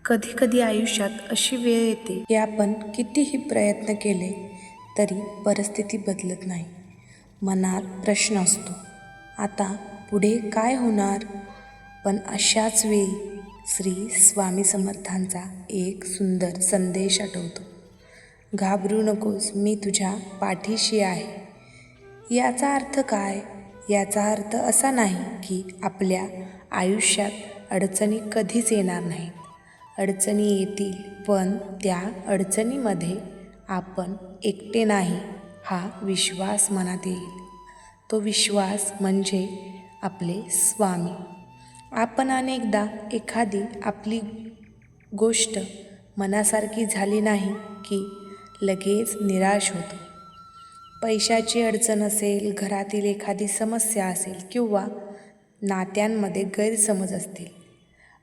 कधीकधी आयुष्यात अशी वेळ येते की आपण कितीही प्रयत्न केले तरी परिस्थिती बदलत नाही. मनात प्रश्न असतो, आता पुढे काय होणार? पण अशाच वेळी श्री स्वामी समर्थांचा एक सुंदर संदेश आठवतो. घाबरू नकोस, मी तुझ्या पाठीशी आहे. याचा अर्थ काय? याचा अर्थ असा नाही की आपल्या आयुष्यात अडचणी कधीच येणार नाहीत. अडचणी येतील, पण त्या अडचणीमध्ये आपण एकटे नाही हा विश्वास मनात येईल. तो विश्वास म्हणजे आपले स्वामी. आपण अनेकदा एखादी आपली गोष्ट मनासारखी झाली नाही की लगेच निराश होतो. पैशाची अडचण असेल, घरातील एखादी समस्या असेल किंवा नात्यांमध्ये गैरसमज असतील.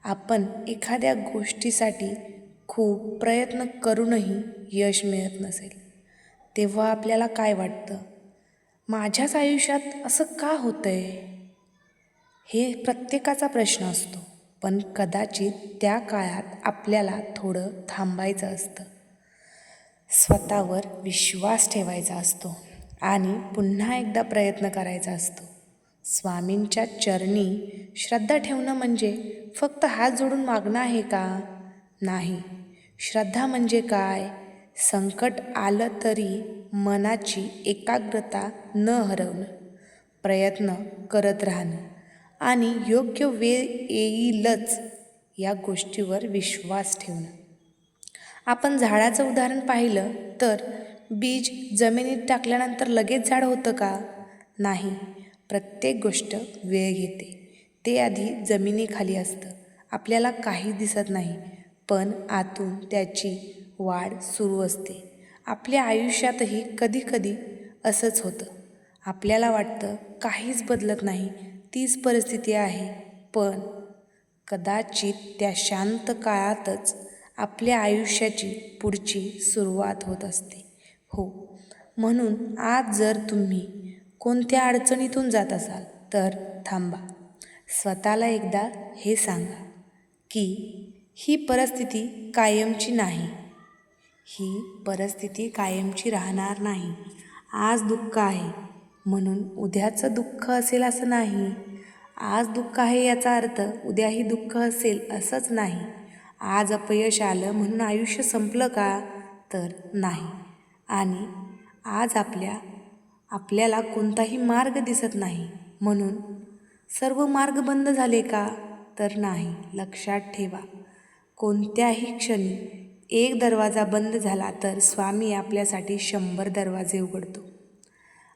आपण एखाद्या गोष्टीसाठी खूप प्रयत्न करूनही यश मिळत नसेल, तेव्हा आपल्याला काय वाटतं? माझ्याच आयुष्यात असं का होतंय? हे प्रत्येकाचा प्रश्न असतो. पण कदाचित त्या काळात आपल्याला थोडं थांबायचं असतं, स्वतःवर विश्वास ठेवायचा असतो आणि पुन्हा एकदा प्रयत्न करायचा असतो. स्वामींच्या चरणी श्रद्धा ठेवणं म्हणजे फक्त हात जोडून मागणं आहे का? नाही. श्रद्धा म्हणजे काय? संकट आलं तरी मनाची एकाग्रता न हरवणं, प्रयत्न करत राहणं आणि योग्य वेळ येईलच या गोष्टीवर विश्वास ठेवणं. आपण झाडाचं उदाहरण पाहिलं तर बीज जमिनीत टाकल्यानंतर लगेच झाड होतं का? नाही. प्रत्येक गोष्ट वेळ घेते. ते आधी जमिनीखाली असतं, आपल्याला काही दिसत नाही, पण आतून त्याची वाढ सुरू असते. आपल्या आयुष्यातही कधीकधी असंच होतं. आपल्याला वाटतं काहीच बदलत नाही, तीच परिस्थिती आहे, पण कदाचित त्या शांत काळातच आपल्या आयुष्याची पुढची सुरुवात होत असते. हो, म्हणून आज जर तुम्ही कोणत्या अडचणीतून जात असाल तर थांबा. स्वतःला एकदा हे सांगा की ही परिस्थिती कायमची नाही. ही परिस्थिती कायमची राहणार नाही. आज दुःख आहे म्हणून उद्याचं दुःख असेल असं नाही. आज दुःख आहे याचा अर्थ उद्याही दुःख असेल असंच नाही. आज अपयश आलं म्हणून आयुष्य संपलं का? तर नाही. आणि आज आपल्याला कोणताही मार्ग दिसत नाही म्हणून सर्व मार्ग बंद झाले का? तर नाही. लक्षात ठेवा, कोणत्याही क्षणी एक दरवाजा बंद झाला तर स्वामी आपल्यासाठी 100 दरवाजे उघडतो.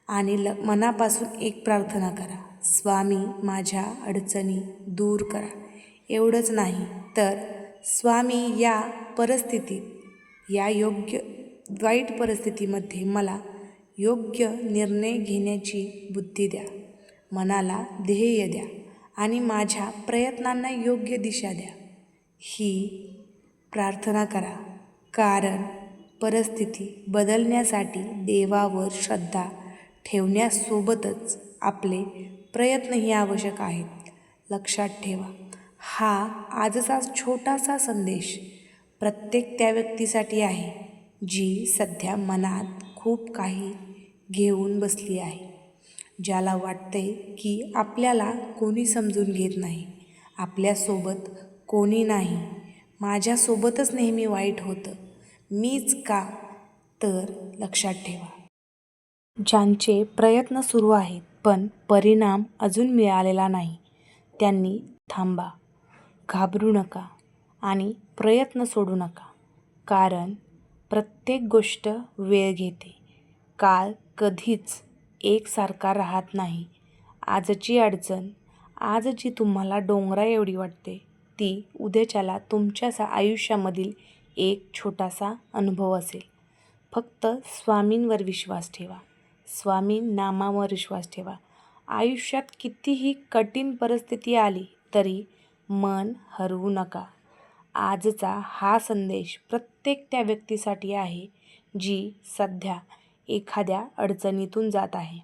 आणि मनापासून एक प्रार्थना करा, स्वामी माझ्या अडचणी दूर करा. एवढंच नाही तर स्वामी या परिस्थितीत, या योग्य वाईट परिस्थितीमध्ये मला योग्य निर्णय घेण्याची बुद्धी द्या, मनाला ध्येय द्या आणि माझ्या प्रयत्नांना योग्य दिशा द्या. ही प्रार्थना करा, कारण परिस्थिती बदलण्यासाठी देवावर श्रद्धा ठेवण्यासोबतच आपले प्रयत्नही आवश्यक आहेत. लक्षात ठेवा, हा आजचा छोटासा संदेश प्रत्येक त्या व्यक्तीसाठी आहे जी सध्या मनात खूप काही घेऊन बसली आहे, ज्याला वाटते की आपल्याला कोणी समजून घेत नाही, आपल्यासोबत कोणी नाही, माझ्यासोबतच नेहमी वाईट होतं, मीच का? तर लक्षात ठेवा, ज्यांचे प्रयत्न सुरू आहेत पण परिणाम अजून मिळालेला नाही, त्यांनी थांबा, घाबरू नका आणि प्रयत्न सोडू नका. कारण प्रत्येक गोष्ट वेळ घेते. काळ कधीच एकसारखा राहत नाही. आजची अडचण, आज जी तुम्हाला डोंगरा एवढी वाटते, ती उद्याच्याला तुमच्या आयुष्यामधील एक छोटासा अनुभव असेल. फक्त स्वामींवर विश्वास ठेवा, स्वामी नामावर विश्वास ठेवा. आयुष्यात कितीही कठीण परिस्थिती आली तरी मन हरवू नका. आजचा हा संदेश प्रत्येक त्या व्यक्तीसाठी आहे जी सध्या एखाद्या अडचणीतून जात आहे.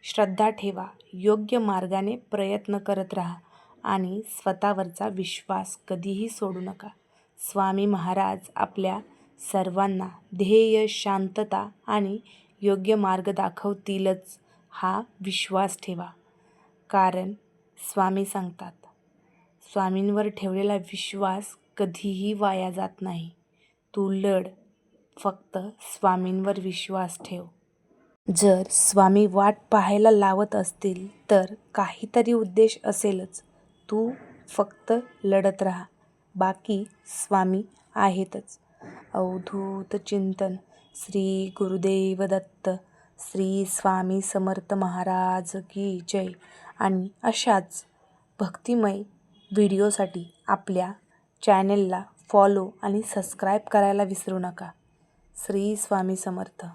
श्रद्धा ठेवा, योग्य मार्गाने प्रयत्न करत राहा आणि स्वतःवरचा विश्वास कधीही सोडू नका. स्वामी महाराज आपल्या सर्वांना ध्येय, शांतता आणि योग्य मार्ग दाखवतीलच हा विश्वास ठेवा. कारण स्वामी सांगतात, स्वामींवर ठेवलेला विश्वास कधीही वाया जात नाही. तू लढ, फक्त स्वामींवर विश्वास ठेव. जर स्वामी वाट पाहायला लावत असतील तर काहीतरी उद्देश असेलच. तू फक्त लढत राहा, बाकी स्वामी आहेतच. अवधूत चिंतन. श्री गुरुदेव दत्त. श्री स्वामी समर्थ महाराज की जय. आणि अशाच भक्तिमय व्हिडिओसाठी आपल्या चॅनेलला फॉलो आणि सबस्क्राईब करायला विसरू नका. श्री स्वामी समर्थ.